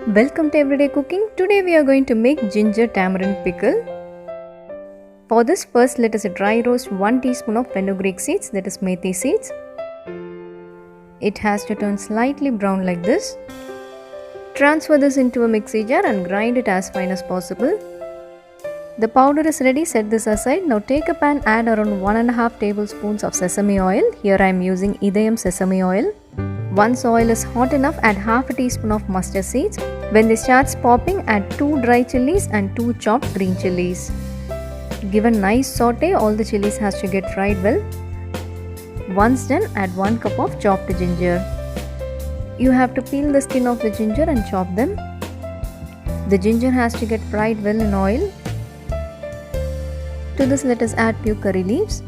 Welcome to Everyday Cooking. Today we are going to make ginger tamarind pickle. For this, first let us dry roast 1 teaspoon of fenugreek seeds, that is methi seeds. It has to turn slightly brown like this. Transfer this into a mixie jar and grind it as fine as possible. The powder is ready, set this aside. Now take a pan, add around 1.5 tablespoons of sesame oil. Here I am using idly sesame oil. Once oil is hot enough, add half a teaspoon of mustard seeds. When they start popping, add 2 dry chilies and 2 chopped green chilies. Give a nice saute, all the chilies has to get fried well. Once done, add 1 cup of chopped ginger. You have to peel the skin of the ginger and chop them. The ginger has to get fried well in oil. To this, let us add few curry leaves.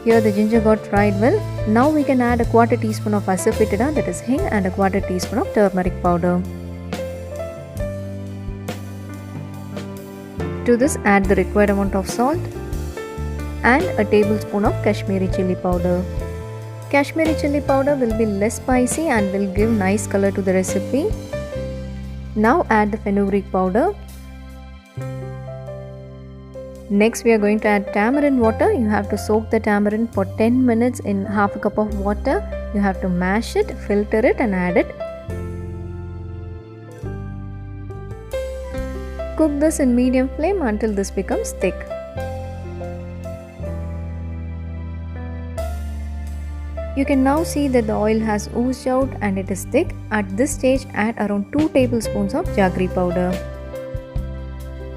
Here the ginger got fried well. Now we can add a 1/4 teaspoon of Asafoetida, that is hing, and a 1/4 teaspoon of turmeric powder. To this, add the required amount of salt and a tablespoon of Kashmiri chilli powder. Kashmiri chilli powder will be less spicy and will give nice color to the recipe. Now add the fenugreek powder. Next we are going to add tamarind water. You have to soak the tamarind for 10 minutes in half a cup of water. You have to mash it, filter it and add it. Cook this in medium flame until this becomes thick. You can now see that the oil has oozed out and it is thick. At this stage, add around 2 tablespoons of jaggery powder.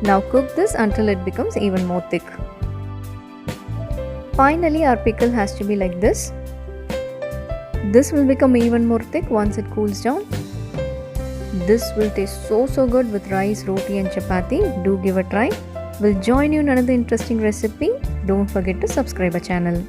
Now cook this until it becomes even more thick. Finally, our pickle has to be like this. This will become even more thick once it cools down. This will taste so good with rice, roti and chapathi. Do give a try. We'll join you in another interesting recipe. Don't forget to subscribe our channel.